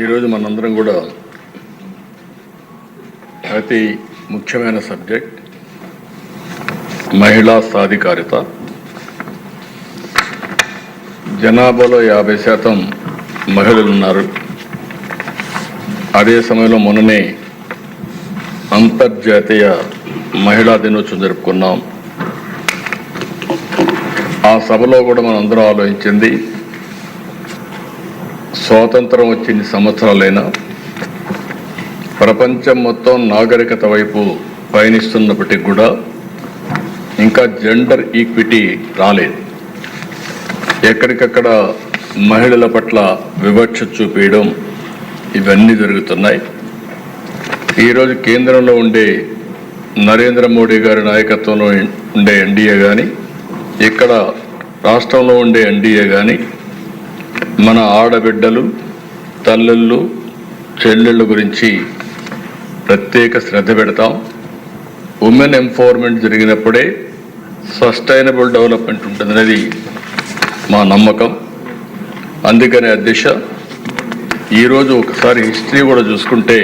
ఈరోజు మనందరం కూడా అతి ముఖ్యమైన సబ్జెక్ట్ మహిళా సాధికారిత. జనాభాలో 50% మహిళలు ఉన్నారు. అదే సమయంలో మొన్ననే అంతర్జాతీయ మహిళా దినోత్సవం జరుపుకున్నాం. ఆ సభలో కూడా మనందరం ఆలోచించింది, స్వాతంత్రం వచ్చి ఇన్ని సంవత్సరాలైనా ప్రపంచం మొత్తం నాగరికత వైపు పయనిస్తున్నప్పటికీ కూడా ఇంకా జెండర్ ఈక్విటీ రాలేదు. ఎక్కడికక్కడ మహిళల పట్ల వివక్ష చూపించడం ఇవన్నీ జరుగుతున్నాయి. ఈరోజు కేంద్రంలో ఉండే నరేంద్ర మోడీ గారి నాయకత్వంలో ఉండే ఎన్డీఏ కానీ, ఇక్కడ రాష్ట్రంలో ఉండే ఎన్డీఏ కానీ మన ఆడబిడ్డలు, తల్లుళ్ళు, చెల్లెళ్ళ గురించి ప్రత్యేక శ్రద్ధ పెడతాం. ఉమెన్ ఎంపవర్మెంట్ జరిగినప్పుడే సస్టైనబుల్ డెవలప్మెంట్ ఉంటుందనేది మా నమ్మకం. అందుకనే అధ్యక్ష, ఈరోజు ఒకసారి హిస్టరీ కూడా చూసుకుంటే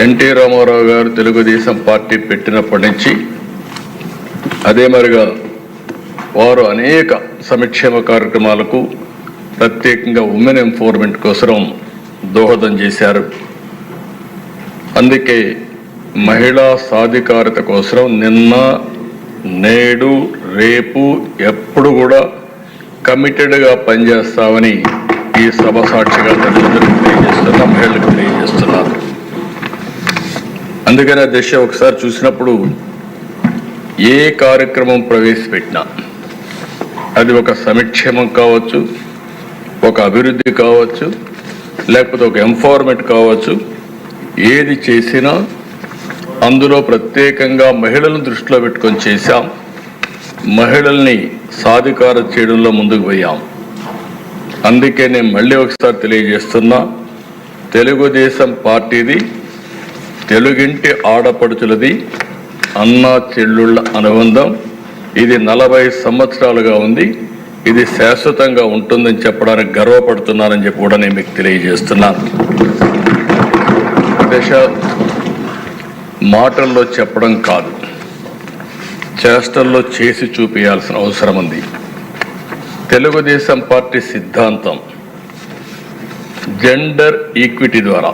ఎన్టీ రామారావు గారు తెలుగుదేశం పార్టీ పెట్టినప్పటి నుంచి అదే మరిగా వారు అనేక సంక్షేమ కార్యక్రమాలకు ప్రత్యేకంగా ఉమెన్ ఎంపవర్మెంట్ కోసం దోహదం చేశారు. అందుకే మహిళా సాధికారత కోసం నిన్న, నేడు, రేపు ఎప్పుడు కూడా కమిటెడ్గా పనిచేస్తామని ఈ సభ సాక్షిగా తల్లిదండ్రులకు తెలియజేస్తున్నా, మహిళలకు తెలియజేస్తున్నారు. అందుకని ఆ దిశ ఒకసారి చూసినప్పుడు ఏ కార్యక్రమం ప్రవేశపెట్టినా అది ఒక సంక్షేమం కావచ్చు, ఒక అభివృద్ధి కావచ్చు, లేకపోతే ఒక ఎంపవర్మెంట్ కావచ్చు, ఏది చేసినా అందులో ప్రత్యేకంగా మహిళలను దృష్టిలో పెట్టుకొని చేశాం. మహిళల్ని సాధికారం చేయడంలో ముందుకు పోయాం. అందుకే నేను మళ్ళీ ఒకసారి తెలియజేస్తున్నా, తెలుగుదేశం పార్టీది తెలుగింటి ఆడపడుచులది అన్నా చెల్లుళ్ళ అనుబంధం. ఇది 40 సంవత్సరాలుగా ఉంది. ఇది శాశ్వతంగా ఉంటుందని చెప్పడానికి గర్వపడుతున్నానని చెప్పి కూడా నేను మీకు తెలియజేస్తున్నాను. దశ మాటల్లో చెప్పడం కాదు, చేష్టల్లో చేసి చూపించాల్సిన అవసరం ఉంది. తెలుగుదేశం పార్టీ సిద్ధాంతం జెండర్ ఈక్విటీ ద్వారా,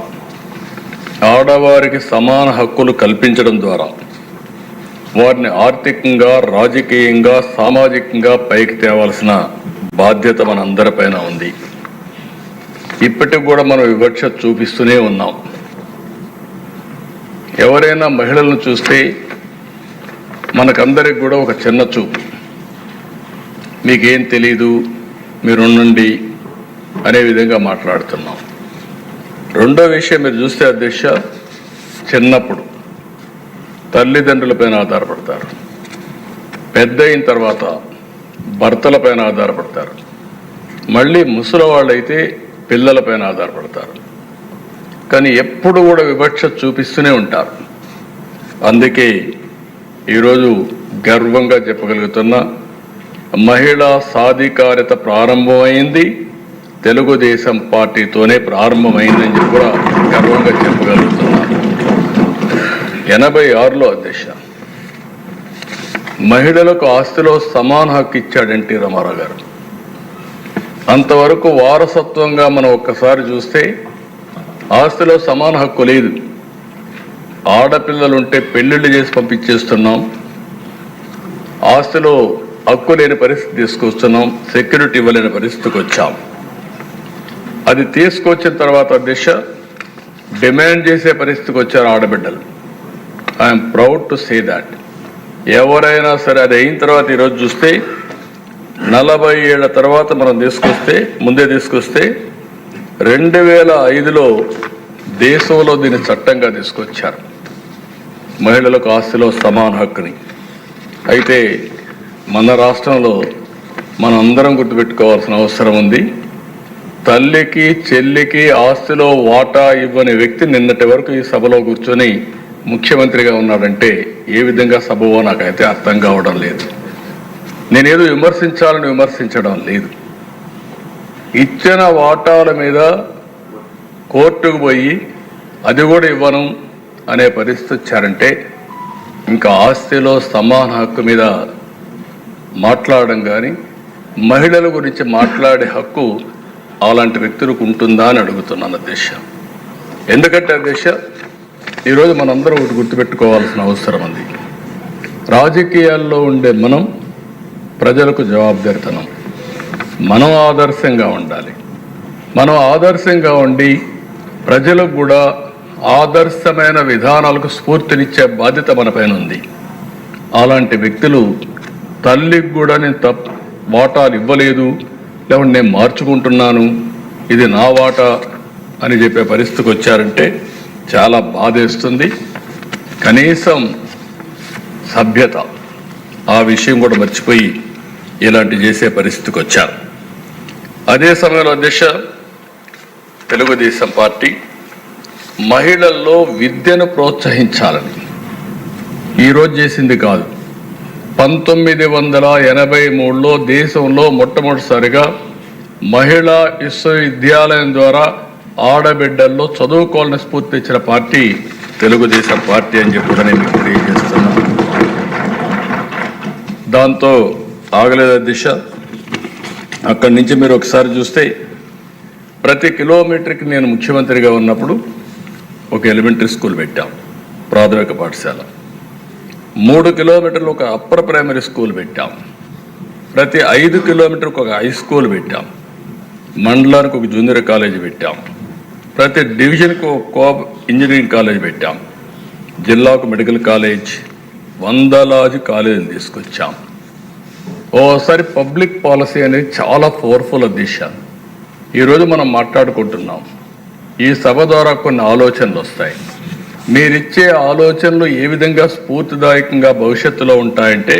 ఆడవారికి సమాన హక్కులు కల్పించడం ద్వారా వారిని ఆర్థికంగా, రాజకీయంగా, సామాజికంగా పైకి తేవాల్సిన బాధ్యత మన అందరిపైన ఉంది. ఇప్పటికి కూడా మనం వివక్ష చూపిస్తూనే ఉన్నాం. ఎవరైనా మహిళలను చూస్తే మనకందరికి కూడా ఒక చిన్న చూపు, మీకేం తెలీదు, మీరుండండి అనే విధంగా మాట్లాడుతున్నాం. రెండో విషయం మీరు చూస్తే అధ్యక్ష, చిన్నప్పుడు తల్లిదండ్రులపైన ఆధారపడతారు, పెద్ద అయిన తర్వాత భర్తలపైన ఆధారపడతారు, మళ్ళీ ముసలి వాళ్ళైతే పిల్లలపైన ఆధారపడతారు. కానీ ఎప్పుడు కూడా వివక్ష చూపిస్తూనే ఉంటారు. అందుకే ఈరోజు గర్వంగా చెప్పగలుగుతున్నా, మహిళా సాధికారత ప్రారంభమైంది తెలుగుదేశం పార్టీతోనే ప్రారంభమైందని చెప్పి కూడా గర్వంగా చెప్పగలుగుతున్నా. 86లో అధ్యక్ష మహిళలకు ఆస్తిలో సమాన హక్కు ఇచ్చాడు ఎన్టీ రామారావు గారు. అంతవరకు వారసత్వంగా మనం ఒక్కసారి చూస్తే ఆస్తిలో సమాన హక్కు లేదు. ఆడపిల్లలుంటే పెళ్లిళ్ళు చేసి పంపించేస్తున్నాం, ఆస్తిలో హక్కు లేని పరిస్థితి తీసుకొస్తున్నాం, సెక్యూరిటీ ఇవ్వలేని పరిస్థితికి వచ్చాం. అది తీసుకొచ్చిన తర్వాత దిశ డిమాండ్ చేసే పరిస్థితికి వచ్చారు ఆడబిడ్డలు. I'm proud to say that. ఎవరైనా సరే అది అయిన తర్వాత ఈరోజు చూస్తే 40 ఏళ్ల తర్వాత మనం ముందే తీసుకొస్తే 2005లో దేశంలో దీన్ని చట్టంగా తీసుకొచ్చారు, మహిళలకు ఆస్తిలో సమాన హక్కుని. అయితే మన రాష్ట్రంలో మనందరం గుర్తుపెట్టుకోవాల్సిన అవసరం ఉంది. తల్లికి, చెల్లికి ఆస్తిలో వాటా ఇవ్వని వ్యక్తి నిన్నటి వరకు ఈ సభలో కూర్చొని ముఖ్యమంత్రిగా ఉన్నాడంటే ఏ విధంగా సభవో నాకైతే అర్థం కావడం లేదు. నేనేదో విమర్శించాలని విమర్శించడం లేదు. ఇచ్చిన వాటాల మీద కోర్టుకు పోయి అది కూడా ఇవ్వను అనే పరిస్థితి వచ్చారంటే ఇంకా ఆస్తిలో సమాన హక్కు మీద మాట్లాడడం కానీ మహిళల గురించి మాట్లాడే హక్కు అలాంటి వ్యక్తులకు ఉంటుందా అని అడుగుతున్నాను అధ్యక్ష. ఎందుకంటే అధ్యక్ష, ఈరోజు మనందరం ఒకటి గుర్తుపెట్టుకోవాల్సిన అవసరం ఉంది. రాజకీయాల్లో ఉండే మనం ప్రజలకు జవాబుదారితనం, మనం ఆదర్శంగా ఉండాలి. మనం ఆదర్శంగా ఉండి ప్రజలకు కూడా ఆదర్శమైన విధానాలకు స్ఫూర్తినిచ్చే బాధ్యత మన పైన ఉంది. అలాంటి వ్యక్తులు తల్లికి కూడా నేను వాటాలు ఇవ్వలేదు, లేకుంటే నేను మార్చుకుంటున్నాను, ఇది నా వాటా అని చెప్పే పరిస్థితికి వచ్చారంటే చాలా బాధేస్తుంది. కనీసం సభ్యత ఆ విషయం కూడా మర్చిపోయి ఇలాంటి చేసే పరిస్థితికి వచ్చారు. అదే సమయంలో అధ్యక్ష, తెలుగుదేశం పార్టీ మహిళల్లో విద్యను ప్రోత్సహించాలని ఈరోజు చేసింది కాదు. 1983లో దేశంలో మొట్టమొదటిసారిగా మహిళా విశ్వవిద్యాలయం ద్వారా ఆడబిడ్డల్లో చదువుకోవాలని స్ఫూర్తి ఇచ్చిన పార్టీ తెలుగుదేశం పార్టీ అని చెప్పి నేను మీకు తెలియజేస్తున్నాను. దాంతో ఆగలేదు అధ్యక్ష. అక్కడి నుంచి మీరు ఒకసారి చూస్తే ప్రతి కిలోమీటర్కి నేను ముఖ్యమంత్రిగా ఉన్నప్పుడు ఒక ఎలిమెంటరీ స్కూల్ పెట్టాం, ప్రాథమిక పాఠశాల. 3 కిలోమీటర్లు ఒక అప్పర్ ప్రైమరీ స్కూల్ పెట్టాం. ప్రతి 5 కిలోమీటర్కి ఒక హై స్కూల్ పెట్టాం. మండలానికి ఒక జూనియర్ కాలేజీ పెట్టాం. ప్రతి డివిజన్కి ఒక ఇంజనీరింగ్ కాలేజ్ పెట్టాం. జిల్లాకు మెడికల్ కాలేజ్, వందలాది కాలేజీలు తీసుకొచ్చాం. ఓసారి పబ్లిక్ పాలసీ అనేది చాలా పవర్ఫుల్ దిశ. ఈరోజు మనం మాట్లాడుకుంటున్నాం. ఈ సభ ద్వారా కొన్ని ఆలోచనలు వస్తాయి. మీరిచ్చే ఆలోచనలు ఏ విధంగా స్ఫూర్తిదాయకంగా భవిష్యత్తులో ఉంటాయంటే